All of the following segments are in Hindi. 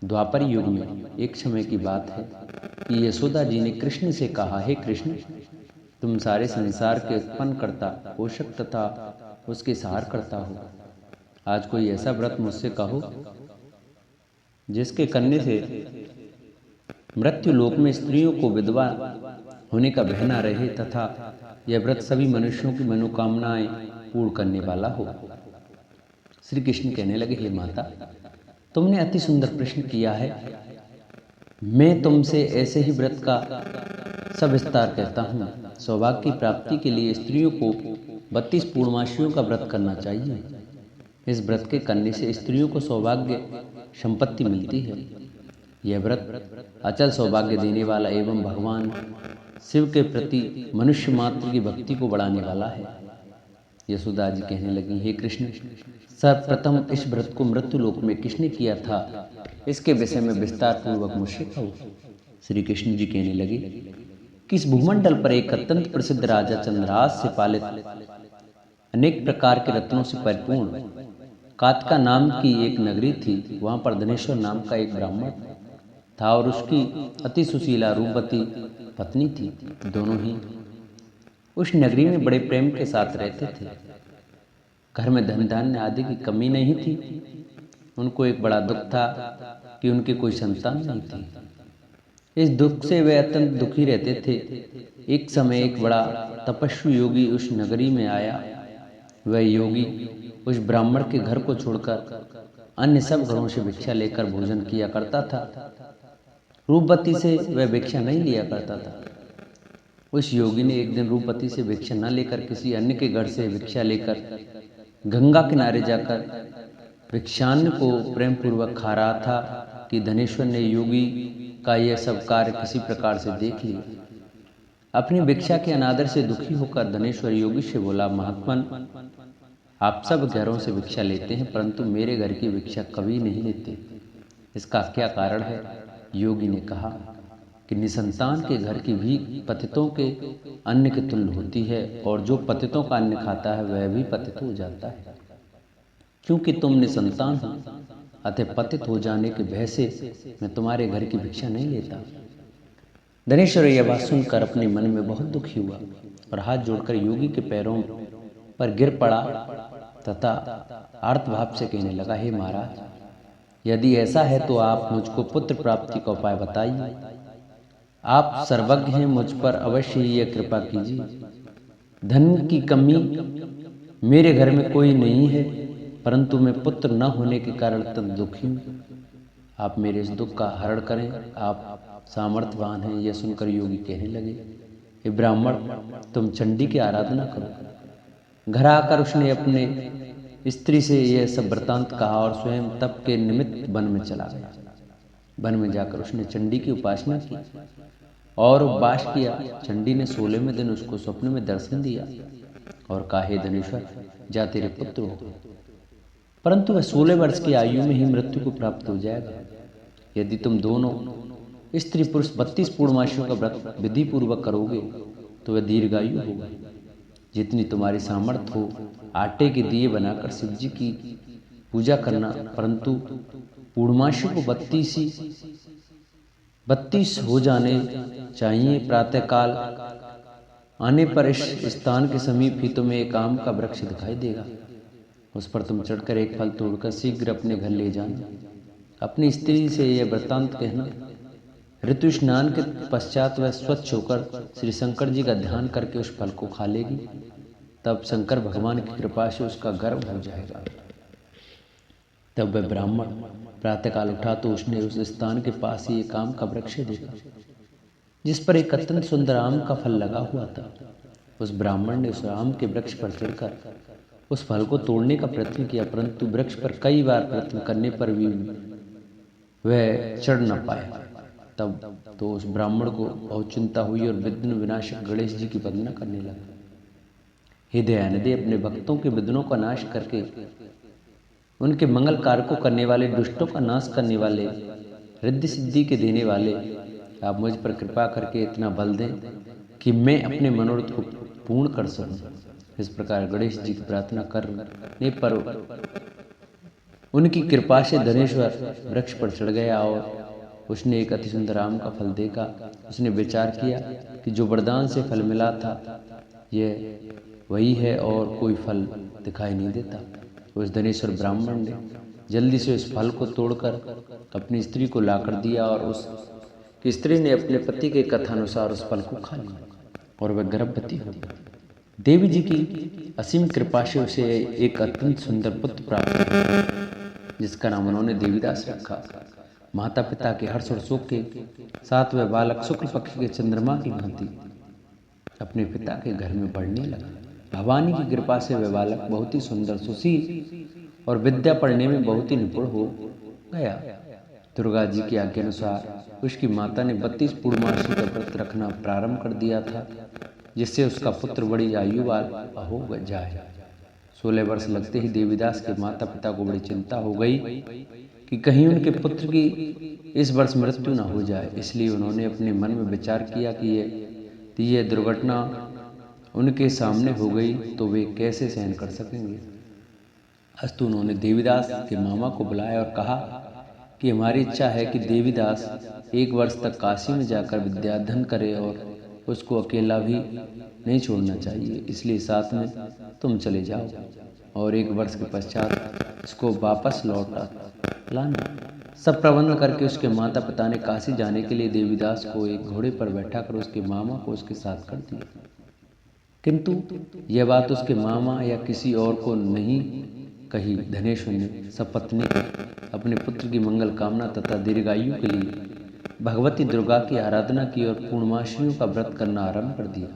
द्वापर युग में एक समय की बात है कि यशोदा जी ने कृष्ण से कहा, हे कृष्ण, तुम सारे संसार के उत्पन्न करता, पोषक तथा उसके सहार करता हो। आज कोई ऐसा व्रत मुझसे कहो जिसके करने से मृत्यु लोक में स्त्रियों को विधवा होने का भय न रहे तथा यह व्रत सभी मनुष्यों की मनोकामनाएं पूर्ण करने वाला हो। श्री कृष्ण कहने लगे, हे माता, तुमने अति सुंदर प्रश्न किया है। मैं तुमसे ऐसे ही व्रत का सविस्तार कहता हूँ। सौभाग्य की प्राप्ति के लिए स्त्रियों को 32 पूर्णमासियों का व्रत करना चाहिए। इस व्रत के करने से स्त्रियों को सौभाग्य संपत्ति मिलती है। यह व्रत अचल सौभाग्य देने वाला एवं भगवान शिव के प्रति मनुष्य मात्र की भक्ति को बढ़ाने वाला है। यशोदा जी कहने लगी, हे कृष्ण, सर्वप्रथम इस व्रत को मृत्यु लोक में किसने किया था, इसके विषय में विस्तार पूर्वक मुझसे कहो। श्री कृष्ण जी कहने लगे कि इस भूमंडल पर एक अत्यंत प्रसिद्ध राजा चंद्रहास से पालित अनेक प्रकार के रत्नों से परिपूर्ण कातिका नाम की एक नगरी थी। वहां पर धनेश्वर नाम का एक ब्राह्मण था और उसकी अति सुशीला रूपवती पत्नी थी। दोनों ही उस नगरी में बड़े प्रेम के साथ रहते थे। घर में धन धान्य आदि की कमी नहीं थी। उनको एक बड़ा दुख था कि उनकी कोई संतान नहीं थी। इस दुख से वे अत्यंत दुखी रहते थे। एक समय एक बड़ा तपस्वी योगी उस नगरी में आया। वह योगी उस ब्राह्मण के घर को छोड़कर अन्य सब घरों से भिक्षा लेकर भोजन किया करता था। रूपवती से वह भिक्षा नहीं लिया करता था। उस योगी ने एक दिन रूपवती से भिक्षा न लेकर किसी अन्य के घर से भिक्षा लेकर गंगा किनारे जाकर भिक्षान्न को प्रेम पूर्वक खा रहा था कि धनेश्वर ने योगी का यह सब कार्य किसी प्रकार से देख लिया। अपनी भिक्षा के अनादर से दुखी होकर धनेश्वर योगी से बोला, महात्मन, आप सब घरों से भिक्षा लेते हैं परंतु मेरे घर की भिक्षा कभी नहीं लेते। इसका क्या कारण है? योगी ने कहा कि निसंतान के घर की भीख पतितों के अन्न के तुल्य होती है और जो पतितों का अन्न खाता है वह भी पतित हो जाता है। क्योंकि तुम निसंतान हो, अतः पतित हो जाने के भय से मैं तुम्हारे घर की भिक्षा नहीं लेता। धनेश्वर यह बात सुनकर अपने मन में बहुत दुखी हुआ और हाथ जोड़कर योगी के पैरों पर गिर पड़ा तथा आर्तभाव से कहने लगा, हे महाराज, यदि ऐसा है तो आप मुझको पुत्र प्राप्ति का उपाय बताइए। आप सर्वज्ञ हैं, मुझ पर अवश्य ही यह कृपा कीजिए। धन की कमी मेरे घर में कोई नहीं है परंतु मैं पुत्र न होने के कारण अत्यंत दुखी हूँ। आप मेरे इस दुख का हरण करें, आप सामर्थ्यवान हैं। यह सुनकर योगी कहने लगे, हे ब्राह्मण, तुम चंडी की आराधना करो। घर आकर उसने अपने स्त्री से यह सब वृतांत कहा और स्वयं तप के निमित्त वन में चला गया। वन में जाकर उसने चंडी की उपासना की और उपवास किया। चंडी ने 16वें दिन उसको स्वप्न में दर्शन दिया और कहा, हे धनेश्वर, जा तेरे पुत्र हो, परंतु वह 16 वर्ष की आयु में ही मृत्यु को प्राप्त हो जाएगा। यदि तुम दोनों स्त्री पुरुष 32 पूर्णमासियों का व्रत विधि पूर्वक करोगे तो वह दीर्घायु होगा। जितनी तुम्हारी सामर्थ्य हो आटे के दिए बनाकर शिव जी की पूजा करना, परंतु पूर्णमासियों को 32 हो जाने चाहिए। प्रातःकाल आने पर इस स्थान के समीप ही तुम्हें एक आम का वृक्ष दिखाई देगा। उस पर तुम चढ़कर एक फल तोड़कर शीघ्र अपने घर ले जाना। अपनी स्त्री से यह वृत्तांत कहना। ऋतु स्नान के पश्चात वह स्वच्छ होकर श्री शंकर जी का ध्यान करके उस फल को खा लेगी। तब शंकर भगवान की कृपा से उसका गर्भ हो जाएगा। तब वह ब्राह्मण प्रातःकाल उठा तो उसने उस स्थान के पास ही एक आम का वृक्ष देखा जिस पर एक अत्यंत सुंदर आम का फल लगा हुआ था। उस ब्राह्मण ने उस आम के वृक्ष पर चढ़कर उस फल को तोड़ने का प्रयत्न किया, परंतु वृक्ष पर कई बार प्रयत्न करने पर भी वह चढ़ न पाया। तब तो उस ब्राह्मण को बहुत चिंता हुई और विघ्न विनाशक गणेश जी की वंदना करने लगा। हे दयानिधि, अपने भक्तों के विघ्नों का नाश करके उनके मंगल कार्य को करने वाले, दुष्टों का नाश करने वाले, रिद्धि सिद्धि के देने वाले, आप मुझ पर कृपा करके इतना बल दें कि मैं अपने मनोरथ को पूर्ण कर सकूं। इस प्रकार गणेश जी की प्रार्थना करने पर उनकी कृपा से धनेश्वर वृक्ष पर चढ़ गया और उसने एक अति सुंदर आम का फल देखा। उसने विचार किया कि जो वरदान से फल मिला था यह वही है और कोई फल दिखाई नहीं देता। उस धनेश्वर ब्राह्मण ने जल्दी से उस फल को तोड़कर अपनी स्त्री को लाकर दिया और उस स्त्री ने अपने पति के कथानुसार उस फल को खा लिया और वह गर्भवती हो गई। देवी जी की असीम कृपा से उसे एक अत्यंत सुंदर पुत्र प्राप्त हुआ जिसका नाम उन्होंने देवीदास रखा। माता पिता के हर्ष और शोक के साथ वह बालक शुक्ल पक्ष के चंद्रमा की भांति अपने पिता के घर में बढ़ने लगा। भवानी की कृपा से वह बालक बहुत ही सुंदर, सुशील और विद्या पढ़ने में बहुत ही निपुण हो गया। दुर्गा जी की आज्ञा अनुसार उसकी माता ने 32 पूर्णमासी का व्रत रखना प्रारंभ कर दिया था जिससे उसका पुत्र बड़ी आयु वाला हो जाए। 16 वर्ष लगते ही देवीदास के माता पिता को बड़ी चिंता हो गई कि कहीं उनके पुत्र की इस वर्ष मृत्यु न हो जाए। इसलिए उन्होंने अपने मन में विचार किया कि यह दुर्घटना उनके सामने हो गई तो वे कैसे सहन कर सकेंगे। अस्तु उन्होंने देवीदास के मामा को बुलाया और कहा कि हमारी इच्छा है कि देवीदास 1 वर्ष तक काशी में जाकर विद्याध्ययन करे और उसको अकेला भी नहीं छोड़ना चाहिए, इसलिए साथ में तुम चले जाओ और 1 वर्ष के पश्चात इसको वापस लौटा लाना। सब प्रबंध करके उसके माता पिता ने काशी जाने के लिए देवीदास को एक घोड़े पर बैठाकर उसके मामा को उसके साथ कर दिया। किंतु यह बात उसके मामा या किसी और को नहीं कही। धनेश्वर ने सपत्नी अपने पुत्र की मंगल कामना तथा दीर्घायु के लिए भगवती दुर्गा की आराधना की और पूर्णमासियों का व्रत करना आरंभ कर दिया।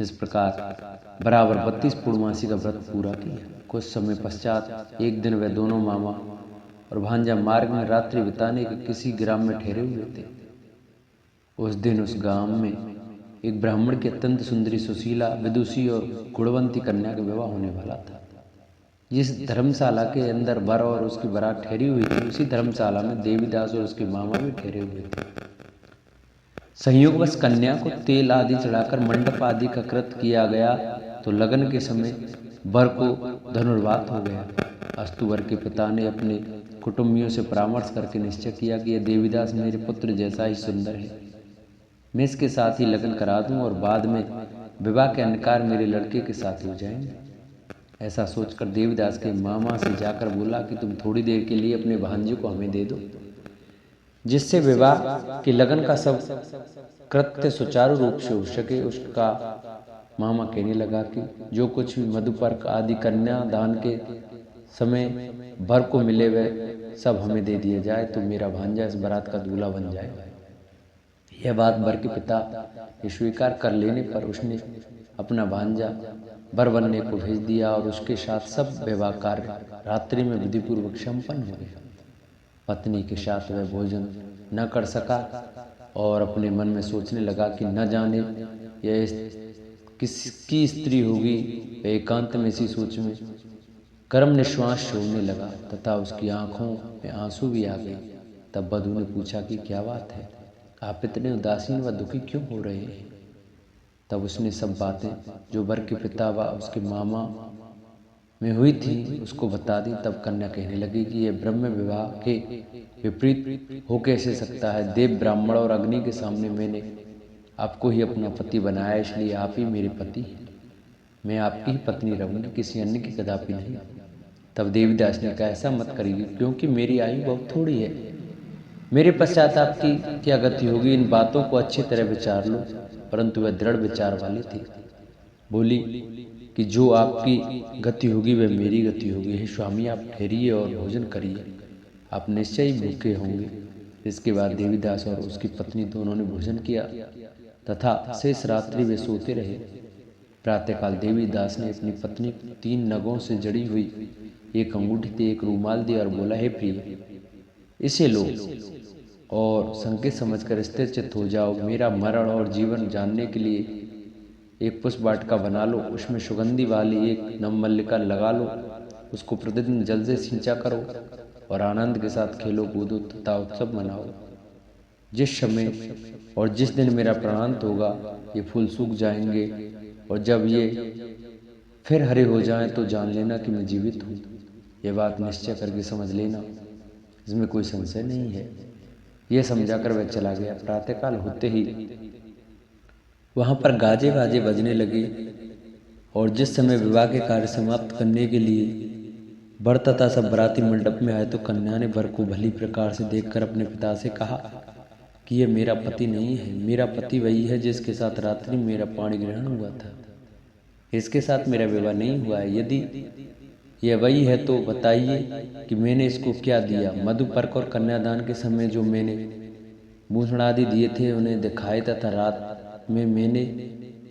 इस प्रकार बराबर 32 पूर्णमासी का व्रत पूरा किया। कुछ समय पश्चात एक दिन वह दोनों मामा और भांजा मार्ग में रात्रि बिताने के किसी ग्राम में ठहरे हुए थे। उस दिन उस गांव में एक ब्राह्मण की अत्यंत सुंदरी, सुशीला, विदुषी और गुणवंती कन्या का विवाह होने वाला था। जिस धर्मशाला के अंदर वर और उसकी बारात ठहरी हुई थी उसी धर्मशाला में देवीदास और उसके मामा भी ठहरे हुए थे। संयोगवश कन्या को तेल आदि चढ़ाकर मंडप आदि का कृत किया गया तो लगन के समय वर को धनुर्वात हो गया। अस्तु वर के पिता ने अपने कुटुंबियों से परामर्श करके निश्चय किया कि यह देवीदास मेरे पुत्र जैसा ही सुंदर है, मैं इसके साथ ही लगन करा दूं और बाद में विवाह के अंधकार मेरे लड़के के साथ हो जाएंगे। ऐसा सोचकर देवीदास के मामा से जाकर बोला कि तुम थोड़ी देर के लिए अपने भांजे को हमें दे दो, जिससे विवाह के लगन का सब कृत्य सुचारू रूप से हो सके। उसका मामा कहने लगा कि जो कुछ भी मधुपर्क आदि कन्या दान के समय भर को मिले वह सब हमें दे दिया जाए तो मेरा भांजा इस बारात का दूल्हा बन जाएगा। यह बात वर के पिता ने स्वीकार कर लेने पर उसने अपना भांजा वर बनने को भेज दिया और उसके साथ सब विवाह कार्य रात्रि में विधिपूर्वक संपन्न हो गया। पत्नी के साथ वह भोजन न कर सका और अपने मन में सोचने लगा कि न जाने यह किसकी स्त्री होगी। वह एकांत में इसी सोच में कर्म निश्वास छोड़ने लगा तथा उसकी आंखों में आंसू भी आ गए। तब वधू ने पूछा कि क्या बात है, आप इतने उदासीन व दुखी क्यों हो रहे हैं। तब उसने सब बातें जो वर के पिता व उसके मामा में हुई थी उसको बता दी। तब कन्या कहने लगी कि यह ब्रह्म विवाह के विपरीत हो कैसे सकता है। देव, ब्राह्मण और अग्नि के सामने मैंने आपको ही अपना पति बनाया, इसलिए आप ही मेरे पति हैं। मैं आपकी ही पत्नी रहूंगी, किसी अन्य की कदापि नहीं। तब देवीदास ने कहा ऐसा मत करिए, क्योंकि मेरी आयु बहुत थोड़ी है। मेरे पश्चात आपकी क्या गति होगी, इन बातों को अच्छी तरह विचार लो। परंतु वह दृढ़ विचार वाली थी। बोली कि जो आपकी गति होगी वह मेरी गति होगी। हे स्वामी, आप ठहरिए और भोजन करिए, आप निश्चय ही भूखे होंगे। इसके बाद देवीदास और उसकी पत्नी दोनों ने भोजन किया तथा शेष रात्रि वे सोते रहे। प्रातःकाल देवीदास ने अपनी पत्नी को 3 नगों से जड़ी हुई एक अंगूठी थी, एक रूमाल दिया और बोला, हे प्रिय, इसे लो और संकेत समझकर स्थिर चित्त हो जाओ। मेरा मरण और जीवन जानने के लिए एक पुष्प वाटिका बना लो, उसमें सुगंधी वाली एक नवमल्लिका लगा लो, उसको प्रतिदिन जल से सिंचा करो और आनंद के साथ खेलो कूदो तथा उत्सव मनाओ। जिस समय और जिस दिन मेरा प्राणांत होगा ये फूल सूख जाएंगे और जब ये फिर हरे हो जाएं तो जान लेना कि मैं जीवित हूँ। ये बात निश्चय करके समझ लेना, इसमें कोई संशय नहीं है। यह समझाकर वह चला गया। प्रातःकाल होते ही वहाँ पर गाजे बाजे बजने लगे और जिस समय विवाह के कार्य समाप्त करने के लिए वर तथा सब बराती मंडप में आए तो कन्या ने वर को भली प्रकार से देखकर अपने पिता से कहा कि यह मेरा पति नहीं है, मेरा पति वही है जिसके साथ रात्रि मेरा पाणी ग्रहण हुआ था, इसके साथ मेरा विवाह नहीं हुआ है। यदि यह वही है तो बताइए कि मैंने इसको क्या दिया। मधुपर्क और कन्यादान के समय जो मैंने भूषण आदि दिए थे उन्हें दिखाए तथा रात में मैंने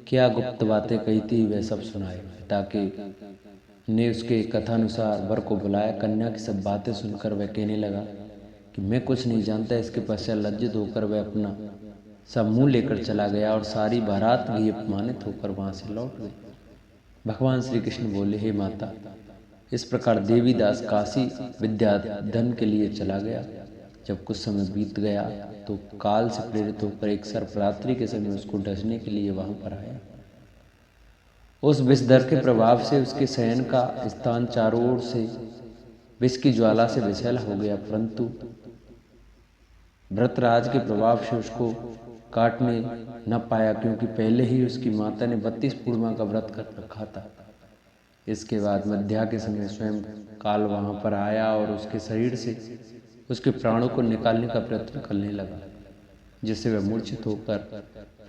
क्या गुप्त बातें कही थी वह सब सुनाए। पिता के ने उसके कथानुसार वर को बुलाया। कन्या की सब बातें सुनकर वह कहने लगा कि मैं कुछ नहीं जानता। इसके पश्चात लज्जित होकर वह अपना सब मुँह लेकर चला गया और सारी बारात भी अपमानित होकर वहाँ से लौट गई। भगवान श्री कृष्ण बोले, हे माता, इस प्रकार देवीदास काशी विद्याधन के लिए चला गया। जब कुछ समय बीत गया तो काल से प्रेरित होकर एक सर्परात्रि के समय उसको डसने के लिए वहां पर आया। उस विषधर के प्रभाव से उसके शयन का स्थान चारों ओर से विष की ज्वाला से विषैला हो गया, परंतु व्रतराज के प्रभाव से उसको काटने न पाया, क्योंकि पहले ही उसकी माता ने 32 पूर्णिमा का व्रत कर रखा था। इसके बाद मध्या के समय स्वयं काल वहां पर आया और उसके शरीर से उसके प्राणों को निकालने का प्रयत्न करने लगा, जिससे वह मूर्छित होकर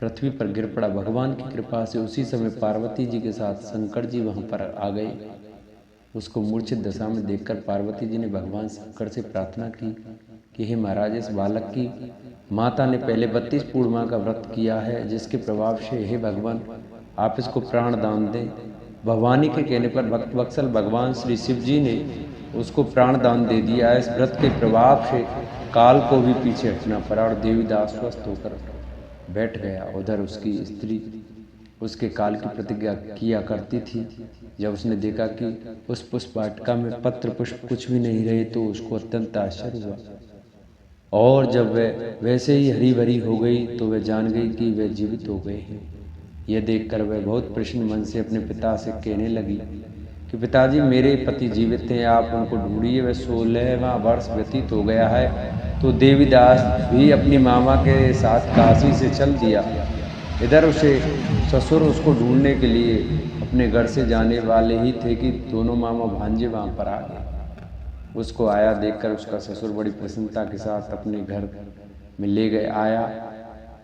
पृथ्वी पर गिर पड़ा। भगवान की कृपा से उसी समय पार्वती जी के साथ शंकर जी वहां पर आ गए। उसको मूर्छित दशा में देखकर पार्वती जी ने भगवान शंकर से प्रार्थना की कि हे महाराज, इस बालक की माता ने पहले 32 पूर्णिमा का व्रत किया है, जिसके प्रभाव से हे भगवान आप इसको प्राण दान दें। भगवानी के कहने पर भक्त वत्सल भगवान श्री शिव जी ने उसको प्राण दान दे दिया। इस व्रत के प्रभाव से काल को भी पीछे हटना पड़ा और देवीदास स्वस्थ होकर बैठ गया। उधर उसकी स्त्री उसके काल की प्रतिज्ञा किया करती थी। जब उसने देखा कि उस पुष्प वाटिका में पत्र पुष्प कुछ भी नहीं रहे तो उसको अत्यंत आश्चर्य हुआ, और जब वह वैसे ही हरी भरी हो गई तो वह जान गई कि वे जीवित हो गए हैं। यह देखकर वह बहुत प्रसन्न मन से अपने पिता से कहने लगी कि पिताजी, मेरे पति जीवित हैं, आप उनको ढूंढिए। वह 16वां वर्ष व्यतीत हो गया है तो देवीदास भी अपनी मामा के साथ काशी से चल दिया। इधर उसे ससुर उसको ढूंढने के लिए अपने घर से जाने वाले ही थे कि दोनों मामा भांजे वहाँ पर आ गए। उसको आया देखकर उसका ससुर बड़ी प्रसन्नता के साथ अपने घर में ले गए आया।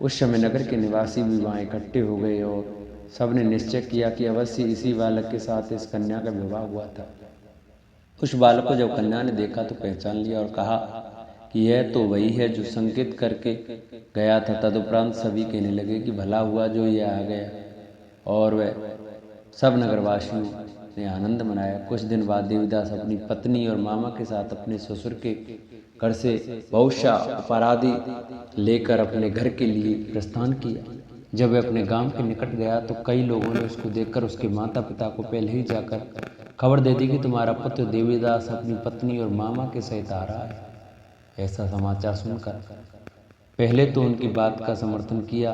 उस समय नगर के निवासी भी वहाँ इकट्ठे हो गए और सबने निश्चय किया कि अवश्य इसी बालक के साथ इस कन्या का विवाह हुआ था। उस बालक को जब कन्या ने देखा तो पहचान लिया और कहा कि यह तो वही है जो संकेत करके गया था। तदुपरांत सभी कहने लगे कि भला हुआ जो यह आ गया, और वह सब नगरवासियों ने आनंद मनाया। कुछ दिन बाद देवीदास अपनी पत्नी और मामा के साथ अपने ससुर के घर से बहुशा उपहारादि लेकर अपने घर के लिए प्रस्थान किया। जब वह अपने गांव के निकट गया तो कई लोगों ने उसको देखकर उसके माता पिता को पहले ही जाकर खबर दे दी कि तुम्हारा पुत्र देवीदास अपनी पत्नी और मामा के सहित आ रहा है। ऐसा समाचार सुनकर पहले तो उनकी बात का समर्थन किया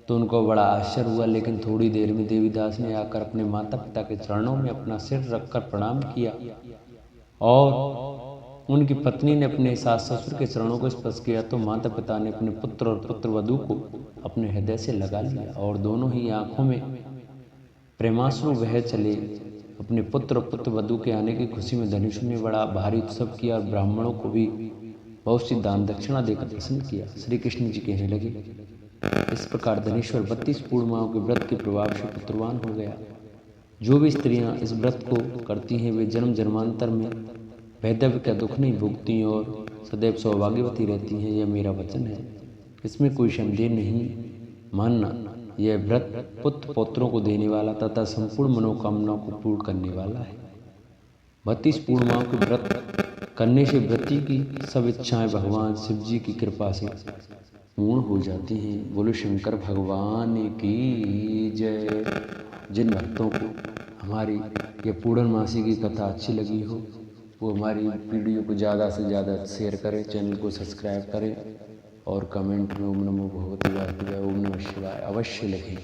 तो उनको बड़ा आश्चर्य हुआ, लेकिन थोड़ी देर में देवीदास ने आकर अपने माता पिता के चरणों में अपना सिर रखकर प्रणाम किया और उनकी पत्नी ने अपने सास ससुर के चरणों को स्पर्श किया तो माता पिता ने अपने पुत्र और पुत्रवधू को अपने हृदय से लगा लिया और दोनों ही आंखों में प्रेमाश्रु बह चले। अपने पुत्र और पुत्रवधू के आने की खुशी में धनुषु ने बड़ा भारी उत्सव किया और ब्राह्मणों को भी बहुत सी दान दक्षिणा देकर प्रसन्न किया। श्री कृष्ण जी कहने लगे, इस प्रकार धनेश्वर 32 पूर्णिमाओं के व्रत के प्रभाव से पुत्रवान हो गया। जो भी स्त्रियां इस व्रत को करती हैं वे जन्म जन्मांतर में वैधव्य का दुख नहीं भोगती और सदैव सौभाग्यवती रहती हैं। यह मेरा वचन है, इसमें कोई संदेह नहीं मानना। यह व्रत पुत्र पौत्रों को देने वाला तथा संपूर्ण मनोकामनाओं को पूर्ण करने वाला है। 32 पूर्णिमाओं के व्रत करने से व्रती की सब इच्छाएं भगवान शिव जी की कृपा से पूर्ण हो जाती हैं। बोलो शंकर भगवान की जय। जिन भक्तों को हमारी यह पूर्णमासी की कथा अच्छी लगी हो वो हमारी वीडियो को ज़्यादा से ज़्यादा शेयर करें, चैनल को सब्सक्राइब करें और कमेंट में ओम नमो भगवते वासुदेवाय, ओम नमः शिवाय अवश्य लिखें।